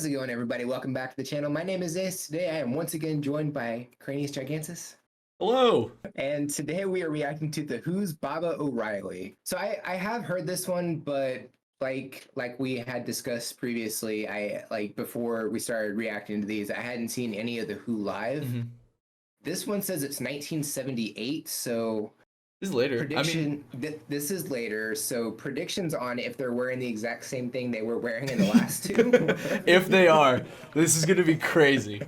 it going, everybody? Welcome back to the channel. My name is Ace. Today I am once again joined by Cranius Gigantus. Hello. And today we are reacting to the Who's Baba O'Reilly. So I have heard this one, but like we had discussed previously, before we started reacting to these, I hadn't seen any of the Who live. This one says it's 1978, so This is later. prediction. This is later, so predictions on if they're wearing the exact same thing they were wearing in the last two. If they are, this is gonna be crazy.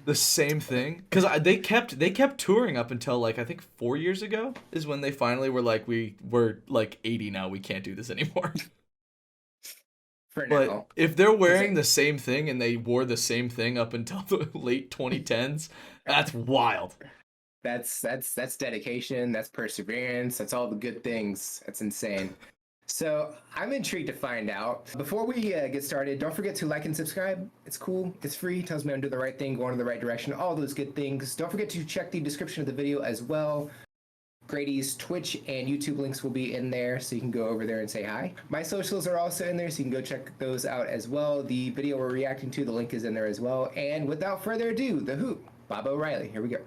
The same thing, because they kept touring up until like I think 4 years ago is when they finally were like, we're like 80 now, we can't do this anymore. For But now, if they're wearing the same thing and they wore the same thing up until the late 2010s, that's wild. that's dedication, that's perseverance, that's all the good things. That's insane. So I'm intrigued to find out. Before we get started, don't forget to like and subscribe. It's cool, it's free, tells me I'm doing the right thing, going in the right direction, all those good things. Don't forget to check the description of the video as well. Grady's Twitch and YouTube links will be in there, so you can go over there and say hi. My socials are also in there, so you can go check those out as well. The video we're reacting to, the link is in there as well. And without further ado, the Who, Baba O'Reilly. Here we go.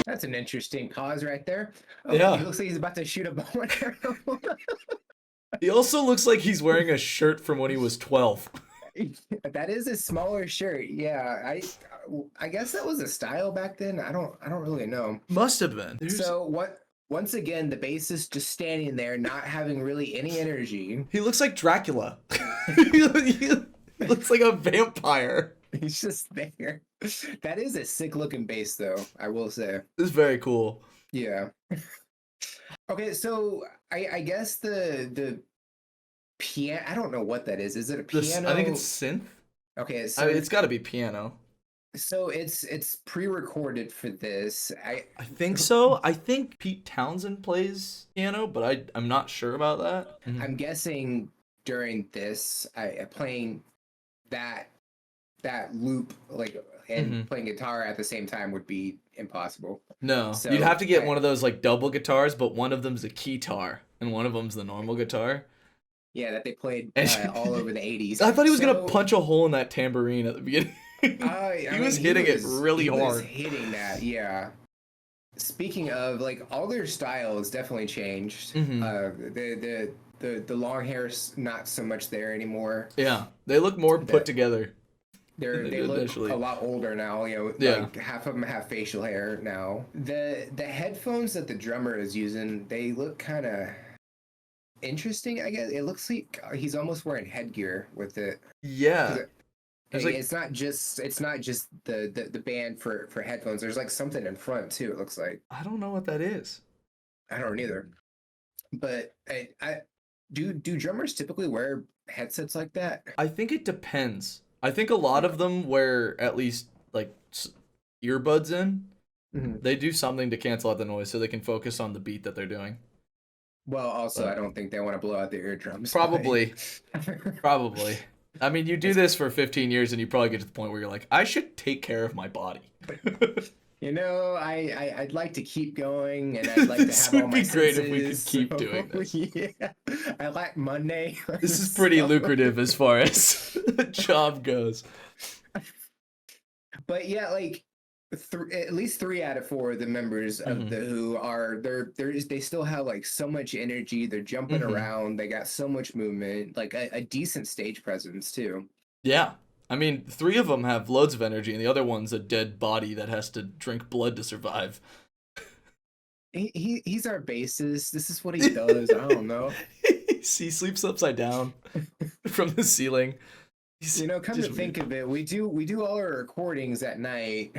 That's an interesting pause right there. Oh, Yeah. He looks like he's about to shoot a bow and arrow. He also looks like he's wearing a shirt from when he was 12. That is a smaller shirt. Yeah, I guess that was a style back then. I don't really know. Must have been. So what? Once again, the bassist just standing there, not having really any energy. He looks like Dracula. He looks like a vampire. He's just there. That is a sick looking bass, though. I will say. It's very cool. Yeah. Okay, so I guess the piano. I don't know what that is. Is it a piano? I think it's synth. Okay, I mean, so it's got to be piano. it's pre-recorded for this. I think so. I think Pete Townsend plays piano, but I'm not sure about that. I'm guessing during this, I playing that loop like and playing guitar at the same time would be impossible. No, So you'd have to get one of those like double guitars, but one of them's a keytar and one of them's the normal guitar. Yeah, that they played all over the 80s. I thought he was gonna punch a hole in that tambourine at the beginning. He was hitting it really hard. Was hitting that, yeah. Speaking of, like, all their style has definitely changed. The long hair's not so much there anymore. Yeah, they look more put together. They look initially a lot older now. You know, like half of them have facial hair now. The headphones that the drummer is using, they look kind of interesting. I guess it looks like he's almost wearing headgear with it. Yeah. Like, it's not just the band for headphones. There's like something in front too. It looks like. I don't know what that is. I don't either. But I do drummers typically wear headsets like that? I think it depends. I think a lot of them wear at least like earbuds in. They do something to cancel out the noise so they can focus on the beat that they're doing. Well, also, I don't think they want to blow out their eardrums. Probably. Probably. I mean, you do this for 15 years and you probably get to the point where you're like, I should take care of my body. You know, I'd like to keep going, and I'd like to have all my senses. This would be great if we could keep doing this. Yeah, I like Monday. This is pretty lucrative as far as the job goes. But yeah, like at least 3 out of 4 of the members of the Who are they still have like so much energy. They're jumping around. They got so much movement. Like a decent stage presence too. Yeah. I mean, 3 of them have loads of energy, and the other one's a dead body that has to drink blood to survive. He's our bassist. This is what he does. I don't know. He sleeps upside down from the ceiling. You know, come to think of it, we do all our recordings at night.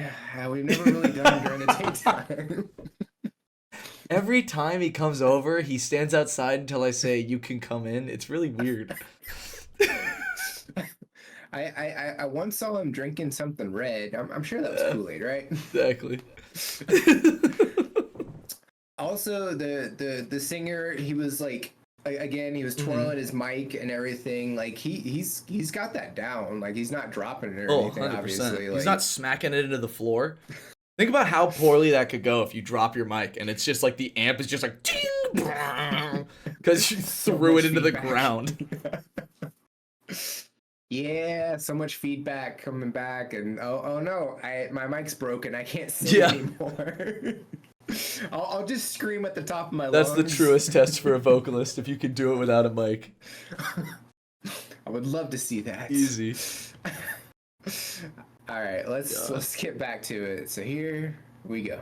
We've never really done them during the daytime. Every time he comes over, he stands outside until I say, "You can come in." It's really weird. I once saw him drinking something red. I'm sure that was Kool-Aid, right? Exactly. Also, the singer, he was like, again, he was twirling his mic and everything. Like he's got that down. Like he's not dropping it or anything. 100%. Obviously, he's not smacking it into the floor. Think about how poorly that could go if you drop your mic and it's just like the amp is just like because you threw it into the ground. Yeah, so much feedback coming back, and oh no, my mic's broken. I can't sing anymore. I'll just scream at the top of my lungs. That's the truest test for a vocalist if you can do it without a mic. I would love to see that. Easy. All right, let's get back to it. So here we go.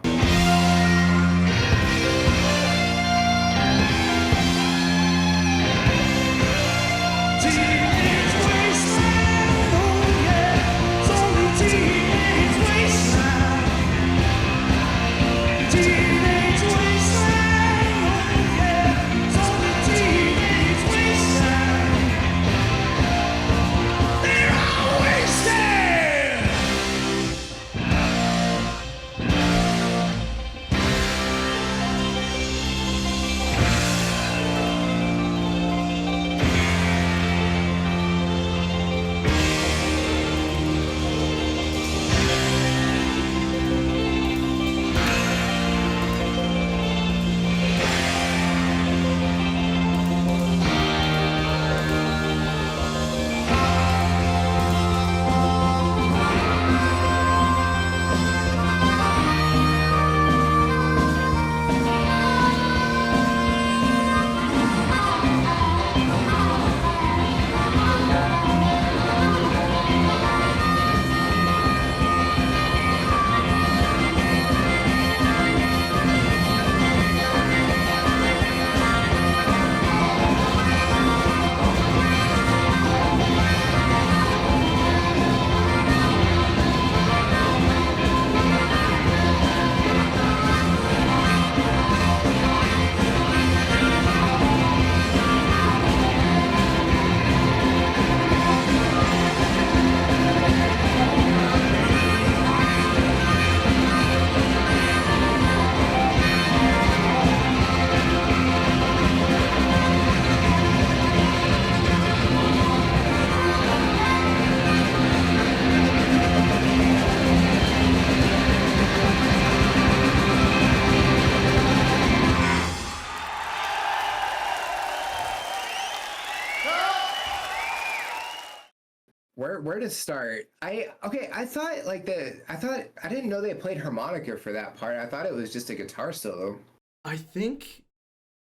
Where to start? I thought I didn't know they played harmonica for that part. I thought it was just a guitar solo. I think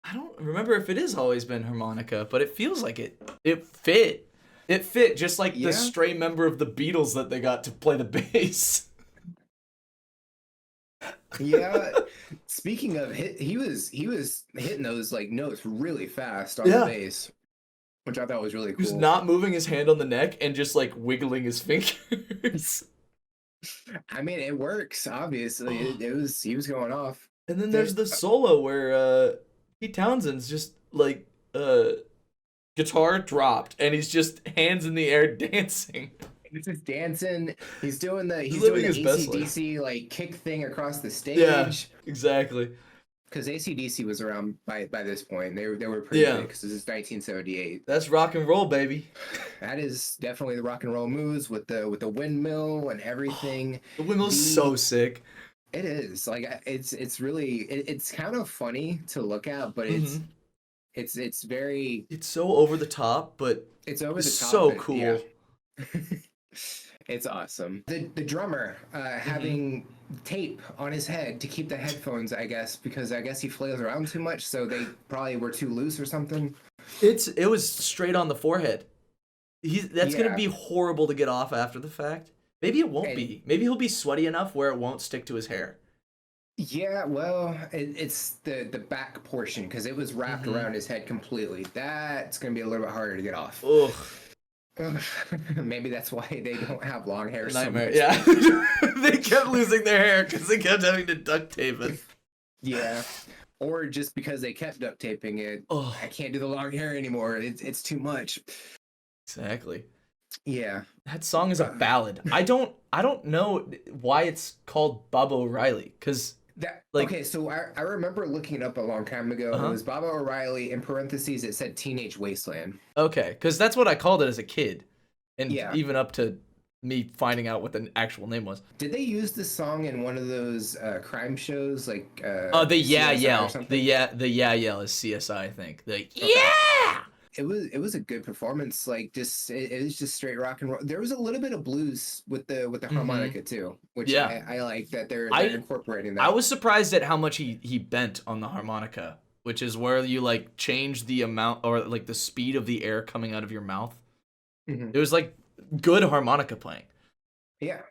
I don't remember if it has always been harmonica, but it feels like it fit. It fit just like the Yeah. stray member of the Beatles that they got to play the bass. Yeah. Speaking of he was hitting those like notes really fast on Yeah. the bass, which I thought was really He was cool. not moving his hand on the neck and just like wiggling his fingers. I mean, it works. Obviously, he was going off. And then there's the solo where Pete Townsend's just like guitar dropped and he's just hands in the air dancing. He's just dancing. He's doing the living his best life. AC/DC like kick thing across the stage. Yeah, exactly. Because AC/DC was around by this point. They were pretty big because this is 1978. That's rock and roll, baby. That is definitely the rock and roll moves with the windmill and everything. The windmill's so sick. It is like it's really it's kind of funny to look at, but it's very it's so over the top, but it's over the top. So cool. Yeah. It's awesome. The drummer having tape on his head to keep the headphones, I guess, because I guess he flails around too much, so they probably were too loose or something. It was straight on the forehead. That's gonna be horrible to get off after the fact. Maybe it won't be. Maybe he'll be sweaty enough where it won't stick to his hair. Yeah, well, it's the back portion because it was wrapped around his head completely. That's gonna be a little bit harder to get off. Ugh. Maybe that's why they don't have long hair. Nightmare. Yeah. They kept losing their hair because they kept having to duct tape it. Yeah. Or just because they kept duct taping it. Oh. I can't do the long hair anymore. It's too much. Exactly. Yeah. That song is a ballad. I don't know why it's called Baba O'Reilly because okay, so I remember looking it up a long time ago. It was Baba O'Reilly, in parentheses it said Teenage Wasteland. Okay, because that's what I called it as a kid, and even up to me finding out what the actual name was. Did they use this song in one of those crime shows like the Yeah CSI Yell? or something? The Yeah Yell is CSI, I think. Yeah. It was a good performance. Like just it was just straight rock and roll. There was a little bit of blues with the harmonica too, which I like that they're incorporating that. I was surprised at how much he bent on the harmonica, which is where you like change the amount or like the speed of the air coming out of your mouth. It was like good harmonica playing. Yeah,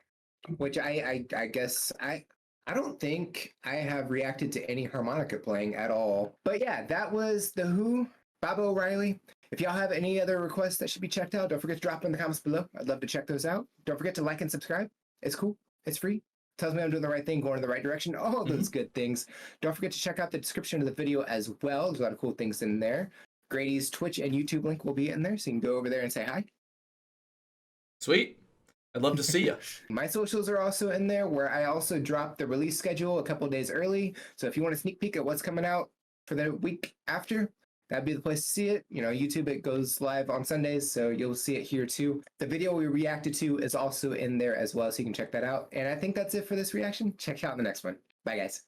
which I guess I don't think I have reacted to any harmonica playing at all. But yeah, that was The Who, Baba O'Reilly. If y'all have any other requests that should be checked out, don't forget to drop them in the comments below. I'd love to check those out. Don't forget to like and subscribe. It's cool. It's free. Tells me I'm doing the right thing, going in the right direction. All those good things. Don't forget to check out the description of the video as well. There's a lot of cool things in there. Grady's Twitch and YouTube link will be in there, so you can go over there and say hi. Sweet. I'd love to see you. My socials are also in there, where I also drop the release schedule a couple days early. So if you want a sneak peek at what's coming out for the week after, that'd be the place to see it. You know, YouTube, it goes live on Sundays, so you'll see it here too. The video we reacted to is also in there as well, so you can check that out. And I think that's it for this reaction. Check out the next one. Bye, guys.